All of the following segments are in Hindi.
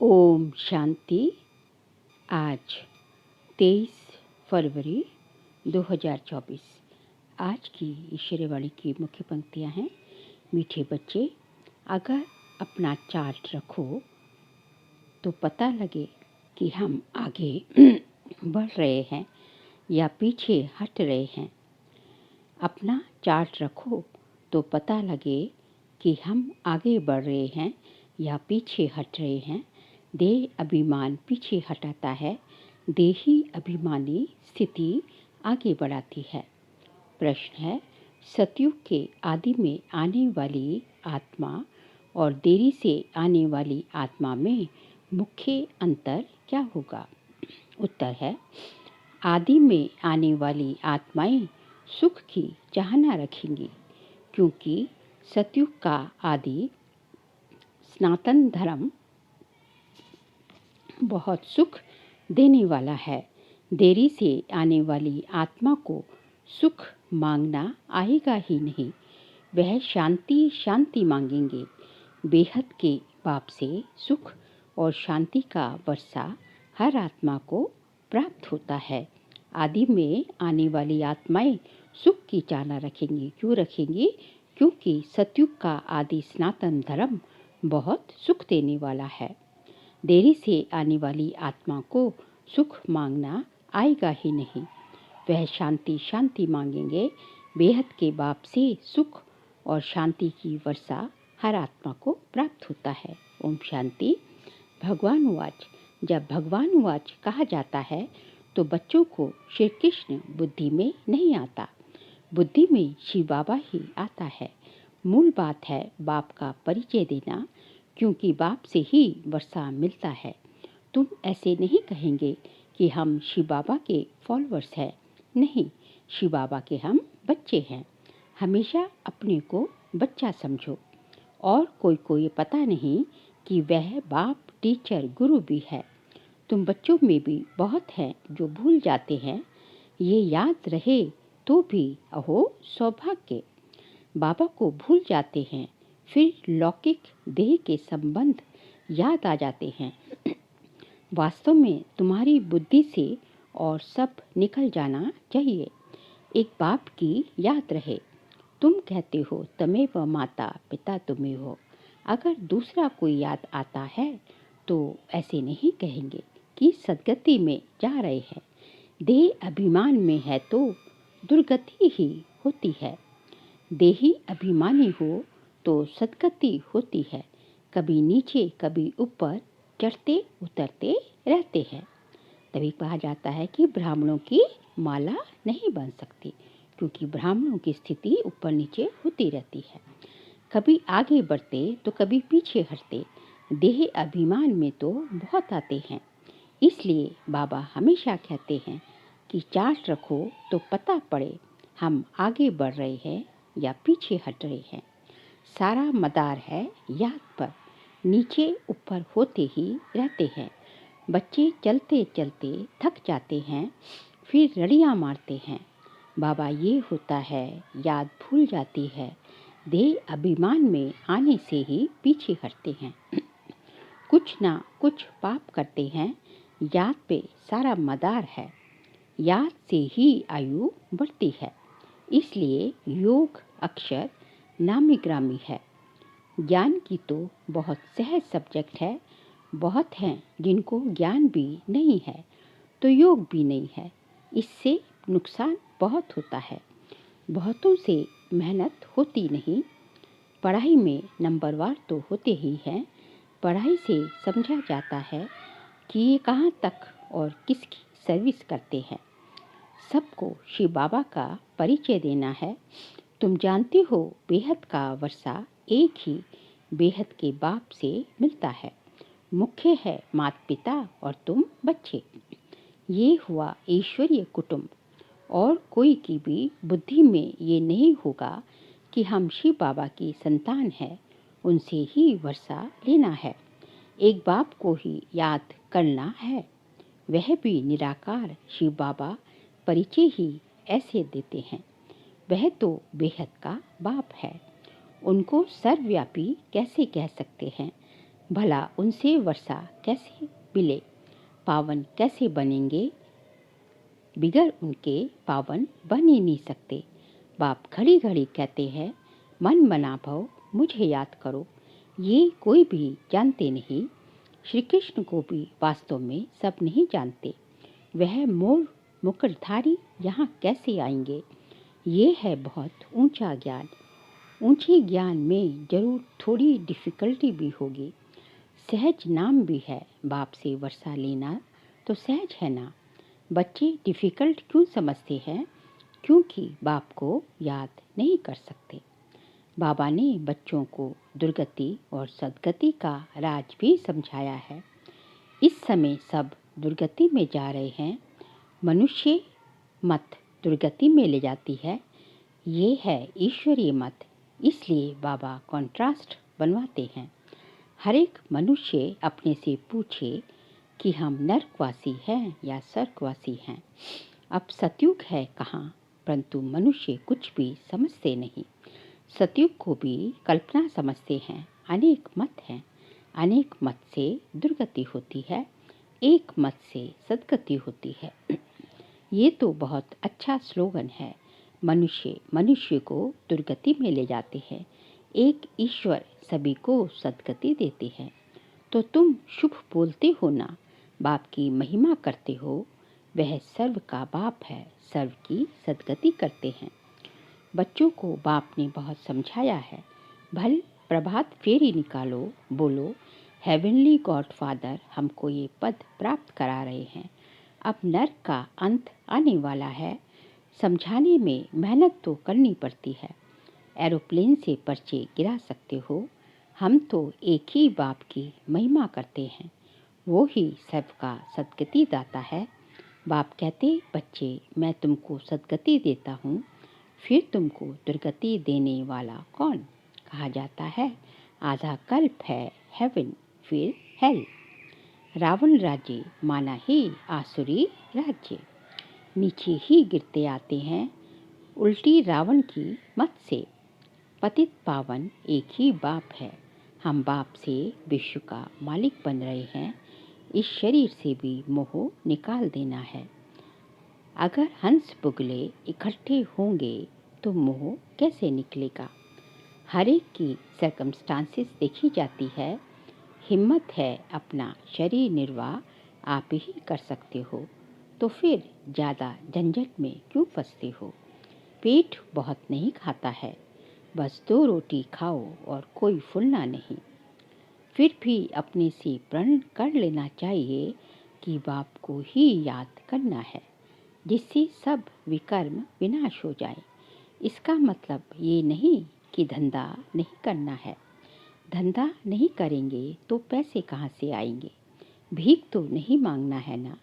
ओम शांति। आज 23 फरवरी 2024। आज की ईश्वरीवाणी की मुख्य पंक्तियाँ हैं। मीठे बच्चे, अगर अपना चार्ट रखो तो पता लगे कि हम आगे बढ़ रहे हैं या पीछे हट रहे हैं। अपना चार्ट रखो तो पता लगे कि हम आगे बढ़ रहे हैं या पीछे हट रहे हैं। देह अभिमान पीछे हटाता है, देही अभिमानी स्थिति आगे बढ़ाती है। प्रश्न है, सतयुग के आदि में आने वाली आत्मा और देरी से आने वाली आत्मा में मुख्य अंतर क्या होगा? उत्तर है, आदि में आने वाली आत्माएं सुख की चाहना रखेंगी, क्योंकि सतयुग का आदि सनातन धर्म बहुत सुख देने वाला है। देरी से आने वाली आत्मा को सुख मांगना आएगा ही नहीं, वह शांति शांति मांगेंगे। बेहद के बाप से सुख और शांति का वर्षा हर आत्मा को प्राप्त होता है। आदि में आने वाली आत्माएं सुख की चाहना रखेंगी। क्यों रखेंगी? क्योंकि सतयुग का आदि सनातन धर्म बहुत सुख देने वाला है। देरी से आने वाली आत्मा को सुख मांगना आएगा ही नहीं, वह शांति शांति मांगेंगे। बेहद के बाप से सुख और शांति की वर्षा हर आत्मा को प्राप्त होता है। ओम शांति। भगवान वाच। जब भगवान वाच कहा जाता है तो बच्चों को श्री कृष्ण बुद्धि में नहीं आता, बुद्धि में शिव बाबा ही आता है। मूल बात है बाप का परिचय देना, क्योंकि बाप से ही वर्षा मिलता है। तुम ऐसे नहीं कहेंगे कि हम शिव बाबा के फॉलोअर्स हैं। नहीं, शिव बाबा के हम बच्चे हैं। हमेशा अपने को बच्चा समझो। और कोई पता नहीं कि वह बाप, टीचर, गुरु भी है। तुम बच्चों में भी बहुत हैं जो भूल जाते हैं। ये याद रहे तो भी अहो सौभाग्य। बाबा को भूल जाते हैं, फिर लौकिक देह के संबंध याद आ जाते हैं। वास्तव में तुम्हारी बुद्धि से और सब निकल जाना चाहिए। एक बाप की याद रहे। तुम कहते हो तमेव माता पिता तुम्हें हो। अगर दूसरा कोई याद आता है तो ऐसे नहीं कहेंगे कि सदगति में जा रहे हैं। देह अभिमान में है तो दुर्गति ही होती है। देही अभिमानी हो तो सदगति होती है। कभी नीचे कभी ऊपर चढ़ते उतरते रहते हैं। तभी कहा जाता है कि ब्राह्मणों की माला नहीं बन सकती, क्योंकि ब्राह्मणों की स्थिति ऊपर नीचे होती रहती है। कभी आगे बढ़ते तो कभी पीछे हटते। देह अभिमान में तो बहुत आते हैं। इसलिए बाबा हमेशा कहते हैं कि चार्ट रखो तो पता पड़े हम आगे बढ़ रहे हैं या पीछे हट रहे हैं। सारा मदार है याद पर, नीचे ऊपर होते ही रहते हैं। बच्चे चलते चलते थक जाते हैं, फिर रड़ियाँ मारते हैं। बाबा ये होता है, याद भूल जाती है। देह अभिमान में आने से ही पीछे हटते हैं। कुछ ना कुछ पाप करते हैं। याद पे सारा मदार है। याद से ही आयु बढ़ती है। इसलिए योग अक्षर नामी ग्रामी है। ज्ञान की तो बहुत सहज सब्जेक्ट है। बहुत हैं जिनको ज्ञान भी नहीं है तो योग भी नहीं है। इससे नुकसान बहुत होता है। बहुतों से मेहनत होती नहीं। पढ़ाई में नंबरवार तो होते ही हैं। पढ़ाई से समझा जाता है कि ये कहाँ तक और किसकी सर्विस करते हैं। सबको शिव बाबा का परिचय देना है। तुम जानते हो बेहद का वर्षा एक ही बेहद के बाप से मिलता है। मुख्य है माता पिता और तुम बच्चे। ये हुआ ईश्वरीय कुटुंब। और कोई की भी बुद्धि में ये नहीं होगा कि हम शिव बाबा की संतान हैं, उनसे ही वर्षा लेना है। एक बाप को ही याद करना है। वह भी निराकार शिव बाबा परिचय ही ऐसे देते हैं। वह तो बेहद का बाप है। उनको सर्वव्यापी कैसे कह सकते हैं? भला उनसे वर्षा कैसे मिले, पावन कैसे बनेंगे, बिगर उनके पावन बन ही नहीं सकते। बाप घड़ी घड़ी कहते हैं, मन बना भव मुझे याद करो। ये कोई भी जानते नहीं, श्री कृष्ण को भी वास्तव में सब नहीं जानते। वह मोर मुकुटधारी यहाँ कैसे आएंगे? ये है बहुत ऊंचा ज्ञान। ऊंचे ज्ञान में जरूर थोड़ी डिफ़िकल्टी भी होगी। सहज नाम भी है, बाप से वर्षा लेना तो सहज है ना। बच्चे डिफ़िकल्ट क्यों समझते हैं? क्योंकि बाप को याद नहीं कर सकते। बाबा ने बच्चों को दुर्गति और सद्गति का राज भी समझाया है। इस समय सब दुर्गति में जा रहे हैं। मनुष्य मत दुर्गति में ले जाती है, ये है ईश्वरीय मत। इसलिए बाबा कॉन्ट्रास्ट बनवाते हैं। हर एक मनुष्य अपने से पूछे कि हम नरकवासी हैं या स्वर्गवासी हैं। अब सतयुग है कहाँ, परंतु मनुष्य कुछ भी समझते नहीं। सतयुग को भी कल्पना समझते हैं। अनेक मत हैं, अनेक मत से दुर्गति होती है, एक मत से सद्गति होती है। ये तो बहुत अच्छा स्लोगन है। मनुष्य मनुष्य को दुर्गति में ले जाते हैं, एक ईश्वर सभी को सद्गति देते हैं। तो तुम शुभ बोलते हो ना, बाप की महिमा करते हो। वह सर्व का बाप है, सर्व की सद्गति करते हैं। बच्चों को बाप ने बहुत समझाया है। भल प्रभात फेरी निकालो, बोलो हेवनली गॉड फादर हमको ये पद प्राप्त करा रहे हैं। अब नर्क का अंत आने वाला है। समझाने में मेहनत तो करनी पड़ती है। एरोप्लेन से पर्चे गिरा सकते हो। हम तो एक ही बाप की महिमा करते हैं, वो ही सबका सद्गति दाता है। बाप कहते, बच्चे मैं तुमको सद्गति देता हूँ, फिर तुमको दुर्गति देने वाला कौन? कहा जाता है आधा कल्प है हेवन, फिर हेल। रावण राज्य माना ही आसुरी राज्य, नीचे ही गिरते आते हैं उल्टी रावण की मत से। पतित पावन एक ही बाप है। हम बाप से विश्व का मालिक बन रहे हैं। इस शरीर से भी मोह निकाल देना है। अगर हंस बुगले इकट्ठे होंगे तो मोह कैसे निकलेगा? हर एक की सर्कमस्टांसेस देखी जाती है। हिम्मत है अपना शरीर निर्वाह आप ही कर सकते हो, तो फिर ज़्यादा झंझट में क्यों फंसते हो? पेट बहुत नहीं खाता है, बस 2 रोटी खाओ और कोई फूलना नहीं। फिर भी अपने से प्रण कर लेना चाहिए कि बाप को ही याद करना है, जिससे सब विकर्म विनाश हो जाए। इसका मतलब ये नहीं कि धंधा नहीं करना है। धंधा नहीं करेंगे तो पैसे कहाँ से आएंगे? भीख तो नहीं मांगना है ना।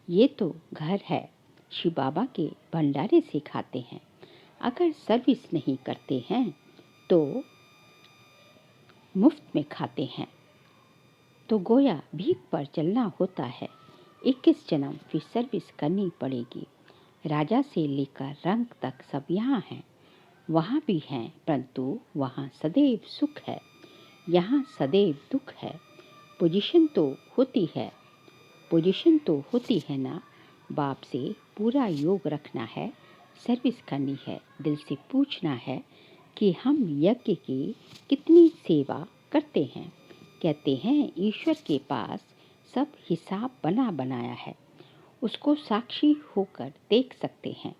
ये तो घर है, शिव बाबा के भंडारे से खाते हैं। अगर सर्विस नहीं करते हैं तो मुफ्त में खाते हैं, तो गोया भीख पर चलना होता है। 21 जन्म फिर सर्विस करनी पड़ेगी। राजा से लेकर रंग तक सब यहाँ हैं। वहाँ भी हैं, परंतु वहाँ सदैव सुख है, यहाँ सदैव दुख है। पोजीशन तो होती है, पोजीशन तो होती है ना। बाप से पूरा योग रखना है, सर्विस करनी है। दिल से पूछना है कि हम यज्ञ की कितनी सेवा करते हैं। कहते हैं ईश्वर के पास सब हिसाब बना बनाया है। उसको साक्षी होकर देख सकते हैं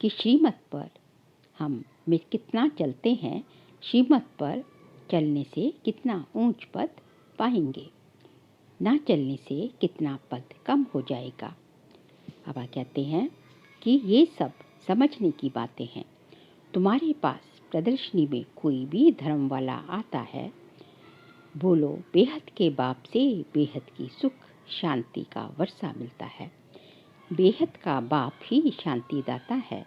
कि श्रीमत पर हम में कितना चलते हैं। श्रीमत पर चलने से कितना ऊंच पद पाएंगे, ना चलने से कितना पद कम हो जाएगा। बाबा कहते हैं कि ये सब समझने की बातें हैं। तुम्हारे पास प्रदर्शनी में कोई भी धर्म वाला आता है, बोलो बेहद के बाप से बेहद की सुख शांति का वर्षा मिलता है। बेहद का बाप ही शांति दाता है,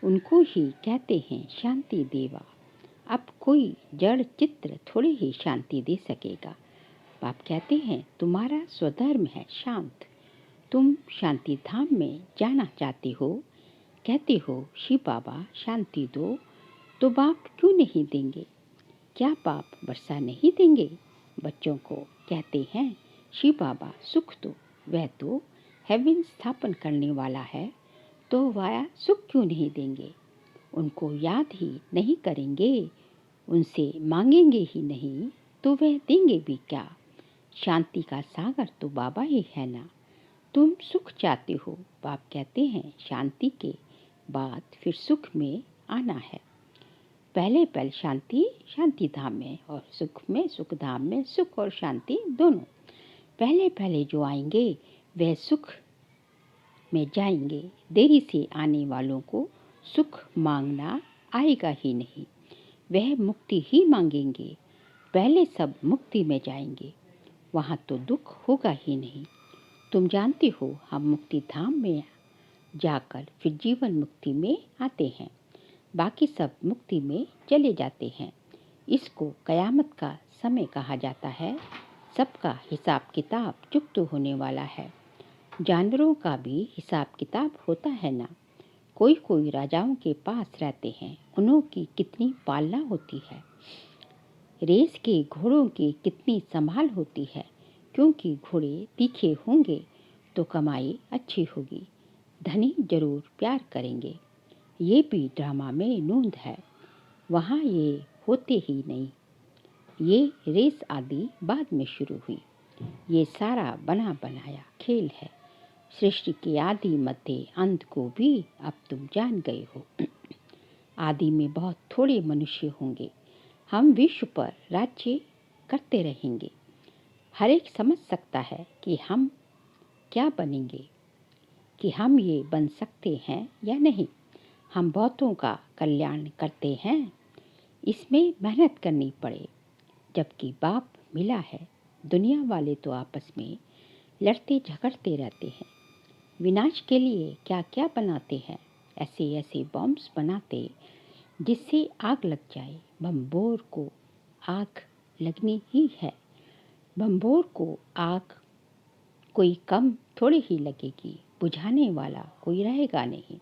उनको ही कहते हैं शांति देवा। अब कोई जड़ चित्र थोड़ी ही शांति दे सकेगा। बाप कहते हैं तुम्हारा स्वधर्म है शांत, तुम शांति धाम में जाना चाहते हो। कहते हो शिव बाबा शांति दो, तो बाप क्यों नहीं देंगे? क्या बाप वर्षा नहीं देंगे? बच्चों को कहते हैं, शिव बाबा सुख दो, वह तो हेवन स्थापन करने वाला है, तो वह सुख क्यों नहीं देंगे? उनको याद ही नहीं करेंगे, उनसे मांगेंगे ही नहीं, तो वह देंगे भी क्या? शांति का सागर तो बाबा ही है ना। तुम सुख चाहते हो, बाप कहते हैं शांति के बाद फिर सुख में आना है। पहले शांति शांति धाम में और सुख धाम में, सुख और शांति दोनों। पहले जो आएंगे वह सुख में जाएंगे। देरी से आने वालों को सुख मांगना आएगा ही नहीं, वह मुक्ति ही मांगेंगे। पहले सब मुक्ति में जाएंगे, वहाँ तो दुख होगा ही नहीं। तुम जानते हो हम मुक्ति धाम में जाकर फिर जीवन मुक्ति में आते हैं, बाकी सब मुक्ति में चले जाते हैं। इसको कयामत का समय कहा जाता है। सबका हिसाब किताब चुकत होने वाला है। जानवरों का भी हिसाब किताब होता है ना। कोई राजाओं के पास रहते हैं, उन्हों की कितनी पालना होती है। रेस के घोड़ों की कितनी संभाल होती है, क्योंकि घोड़े तीखे होंगे तो कमाई अच्छी होगी, धनी जरूर प्यार करेंगे। ये भी ड्रामा में नोंद है, वहाँ ये होते ही नहीं। ये रेस आदि बाद में शुरू हुई। ये सारा बना बनाया खेल है। सृष्टि के आदि मध्य अंत को भी अब तुम जान गए हो। आदि में बहुत थोड़े मनुष्य होंगे। हम विश्व पर राज्य करते रहेंगे। हर एक समझ सकता है कि हम क्या बनेंगे, कि हम ये बन सकते हैं या नहीं। हम बहुतों का कल्याण करते हैं, इसमें मेहनत करनी पड़े। जबकि बाप मिला है, दुनिया वाले तो आपस में लड़ते झगड़ते रहते हैं। विनाश के लिए क्या क्या बनाते हैं, ऐसे ऐसे बॉम्ब्स बनाते जिससे आग लग जाए। बम्बोर को आग लगनी ही है। बम्बोर को आग कोई कम थोड़ी ही लगेगी, बुझाने वाला कोई रहेगा नहीं।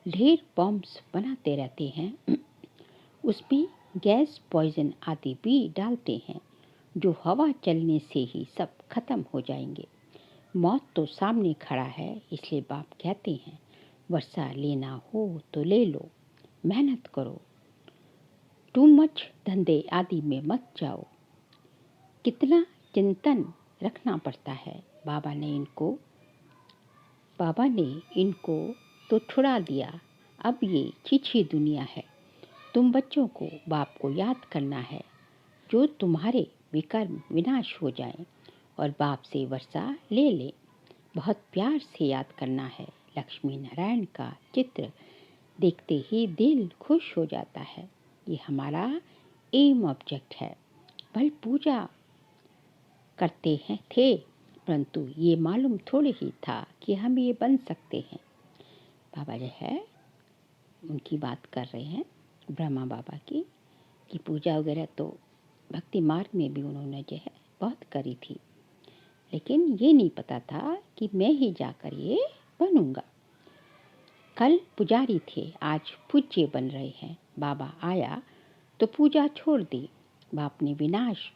ढेर बॉम्ब्स बनाते रहते हैं, उसमें गैस पॉइजन आदि भी डालते हैं, जो हवा चलने से ही सब खत्म हो जाएंगे। मौत तो सामने खड़ा है, इसलिए बाप कहते हैं वर्षा लेना हो तो ले लो, मेहनत करो, टू मच धंधे आदि में मत जाओ। कितना चिंतन रखना पड़ता है। बाबा ने इनको तो छुड़ा दिया, अब ये छिछी दुनिया है। तुम बच्चों को बाप को याद करना है, जो तुम्हारे विकर्म विनाश हो जाएं और बाप से वर्षा ले ले। बहुत प्यार से याद करना है। लक्ष्मी नारायण का चित्र देखते ही दिल खुश हो जाता है। ये हमारा एम ऑब्जेक्ट है। भल पूजा करते हैं थे, परंतु ये मालूम थोड़े ही था कि हम ये बन सकते हैं। बाबा जो है उनकी बात कर रहे हैं, ब्रह्मा बाबा की, कि पूजा वगैरह तो भक्ति मार्ग में भी उन्होंने जो है बहुत करी थी, लेकिन ये नहीं पता था कि मैं ही जाकर ये बनूंगा। कल पुजारी थे, आज पूज्य बन रहे हैं। बाबा आया तो पूजा छोड़ दी। बाप ने विनाश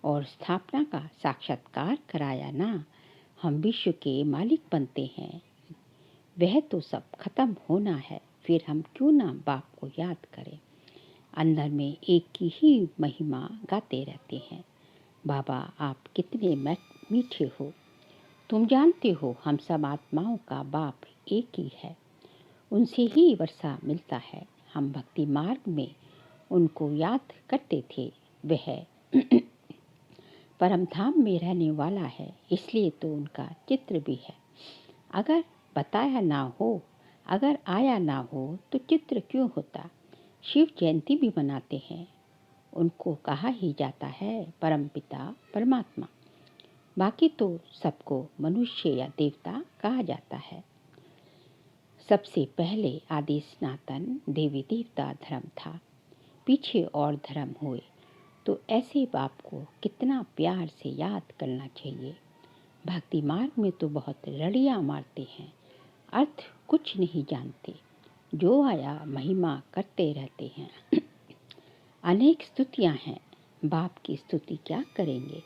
और स्थापना का साक्षात्कार कराया ना। हम विश्व के मालिक बनते हैं, वह तो सब खत्म होना है, फिर हम क्यों ना बाप को याद करें। अंदर में एक की ही महिमा गाते रहते हैं। बाबा आप कितने मीठे हो। तुम जानते हो हम सब आत्माओं का बाप एक ही है, उनसे ही वर्षा मिलता है। हम भक्ति मार्ग में उनको याद करते थे। वह परम धाम में रहने वाला है, इसलिए तो उनका चित्र भी है। अगर बताया ना हो, अगर आया ना हो तो चित्र क्यों होता। शिव जयंती भी मनाते हैं, उनको कहा ही जाता है परम पिता परमात्मा। बाकी तो सबको मनुष्य या देवता कहा जाता है। सबसे पहले आदि सनातन देवी देवता धर्म था, पीछे और धर्म हुए। तो ऐसे बाप को कितना प्यार से याद करना चाहिए। भक्ति मार्ग में तो बहुत रड़ियाँ मारते हैं, अर्थ कुछ नहीं जानते, जो आया महिमा करते रहते हैं। अनेक स्तुतियाँ हैं, बाप की स्तुति क्या करेंगे।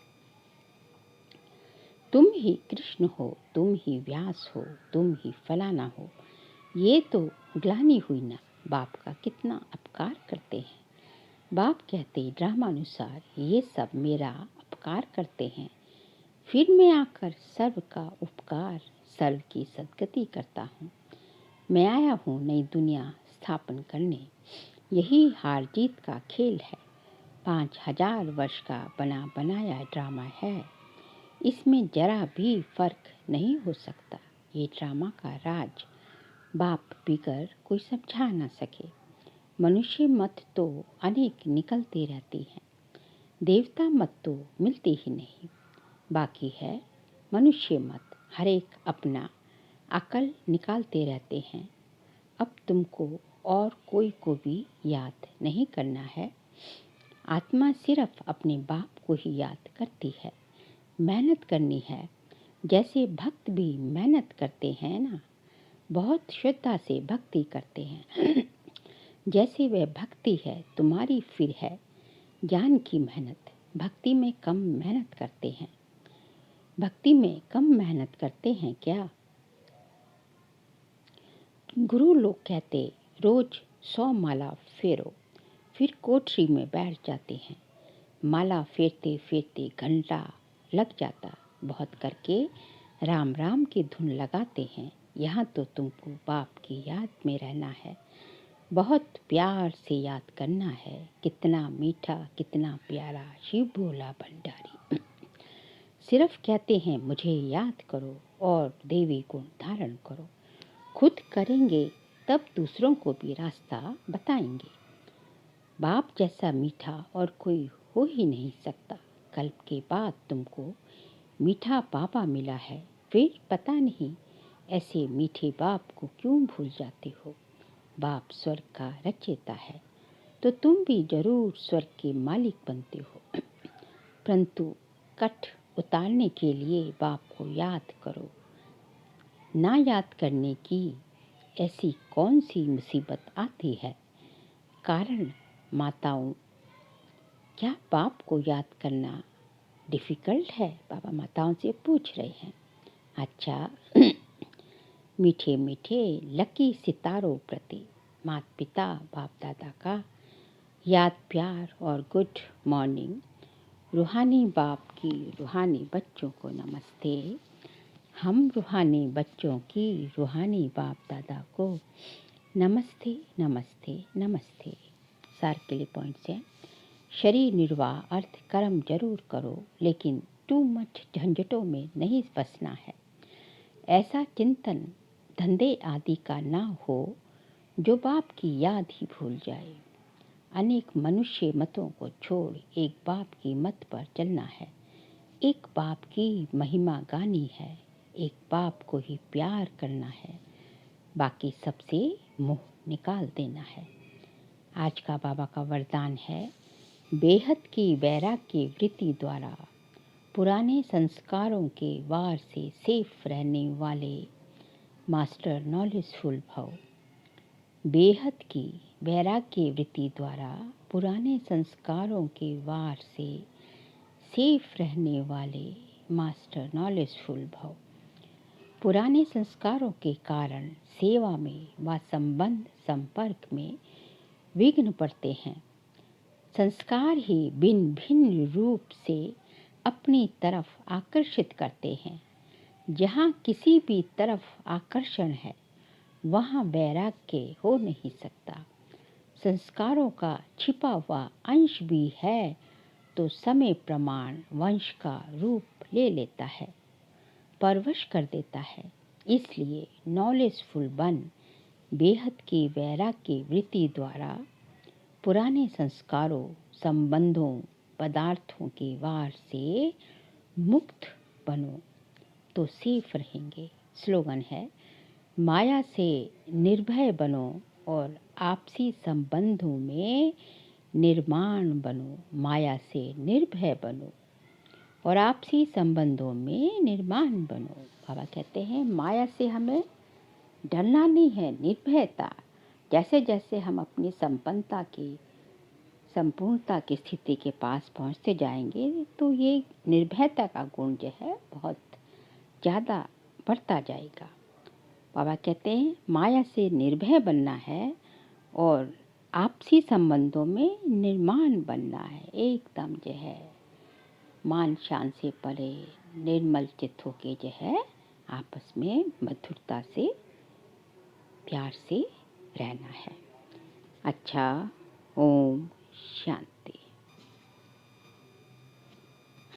तुम ही कृष्ण हो, तुम ही व्यास हो, तुम ही फलाना हो, ये तो ग्लानि हुई ना, बाप का कितना अपकार करते हैं। बाप कहते ड्रामानुसार ये सब मेरा अपकार करते हैं, फिर मैं आकर सर्व का उपकार, सर्व की सद्गति करता हूँ। मैं आया हूँ नई दुनिया स्थापन करने, यही हार जीत का खेल है। 5000 वर्ष का बना बनाया ड्रामा है, इसमें जरा भी फर्क नहीं हो सकता। ये ड्रामा का राज बाप बिगर कोई समझा ना सके। मनुष्य मत तो अनेक निकलते रहती हैं, देवता मत तो मिलते ही नहीं। बाकी है मनुष्य मत, हर एक अपना अकल निकालते रहते हैं। अब तुमको और कोई को भी याद नहीं करना है, आत्मा सिर्फ अपने बाप को ही याद करती है। मेहनत करनी है, जैसे भक्त भी मेहनत करते हैं ना, बहुत श्रद्धा से भक्ति करते हैं। जैसे वह भक्ति है तुम्हारी, फिर है ज्ञान की मेहनत। भक्ति में कम मेहनत करते हैं, भक्ति में कम मेहनत करते हैं क्या। गुरु लोग कहते रोज 100 माला फेरो, फिर कोठरी में बैठ जाते हैं। माला फेरते फेरते घंटा लग जाता, बहुत करके राम राम की धुन लगाते हैं। यहाँ तो तुमको बाप की याद में रहना है, बहुत प्यार से याद करना है। कितना मीठा कितना प्यारा शिव भोला भंडारी। सिर्फ कहते हैं मुझे याद करो और देवी गुण धारण करो। खुद करेंगे तब दूसरों को भी रास्ता बताएंगे। बाप जैसा मीठा और कोई हो ही नहीं सकता। कल्प के बाद तुमको मीठा बाबा मिला है, फिर पता नहीं ऐसे मीठे बाप को क्यों भूल जाते हो। बाप स्वर्ग का रचयिता है, तो तुम भी जरूर स्वर्ग के मालिक बनते हो। परंतु कट उतारने के लिए बाप को याद करो। ना याद करने की ऐसी कौन सी मुसीबत आती है। कारण माताओं, क्या बाप को याद करना डिफ़िकल्ट है? बाबा माताओं से पूछ रहे हैं। अच्छा, मीठे मीठे लकी सितारों प्रति माता पिता बाप दादा का याद प्यार और गुड मॉर्निंग। रूहानी बाप की रूहानी बच्चों को नमस्ते। हम रूहानी बच्चों की रूहानी बाप दादा को नमस्ते नमस्ते नमस्ते। सार के लिए पॉइंट्स हैं। शरीर निर्वाह अर्थ कर्म जरूर करो, लेकिन टू मच झंझटों में नहीं फंसना है। ऐसा चिंतन धंधे आदि का ना हो जो बाप की याद ही भूल जाए। अनेक मनुष्य मतों को छोड़ एक बाप की मत पर चलना है। एक बाप की महिमा गानी है, एक बाप को ही प्यार करना है, बाकी सबसे मुंह निकाल देना है। आज का बाबा का वरदान है, बेहद की वैराग्य वृत्ति द्वारा पुराने संस्कारों के वार से सेफ रहने वाले मास्टर नॉलेजफुल भव। बेहद की वैराग्य वृत्ति द्वारा पुराने संस्कारों के वार से सेफ रहने वाले मास्टर नॉलेजफुल भव। पुराने संस्कारों के कारण सेवा में व संबंध संपर्क में विघ्न पड़ते हैं। संस्कार ही भिन्न भिन्न रूप से अपनी तरफ आकर्षित करते हैं। जहाँ किसी भी तरफ आकर्षण है, वहाँ वैराग्य हो नहीं सकता। संस्कारों का छिपा हुआ अंश भी है तो समय प्रमाण वंश का रूप ले लेता है, परवश कर देता है। इसलिए नॉलेजफुल बन बेहद की वैराग्य वृत्ति द्वारा पुराने संस्कारों संबंधों पदार्थों के वार से मुक्त बनो तो सेफ रहेंगे। स्लोगन है, माया से निर्भय बनो और आपसी संबंधों में निर्माण बनो। माया से निर्भय बनो और आपसी संबंधों में निर्माण बनो। बाबा कहते हैं माया से हमें डरना नहीं है, निर्भयता। जैसे जैसे हम अपनी संपन्नता की संपूर्णता की स्थिति के पास पहुँचते जाएंगे तो ये निर्भयता का गुण जो है बहुत ज़्यादा बढ़ता जाएगा। बाबा कहते हैं माया से निर्भय बनना है और आपसी संबंधों में निर्माण बनना है। एकदम जो है मान शान से परे निर्मल चित्त होके जो है आपस में मधुरता से प्यार से रहना है। अच्छा, ओम शांति।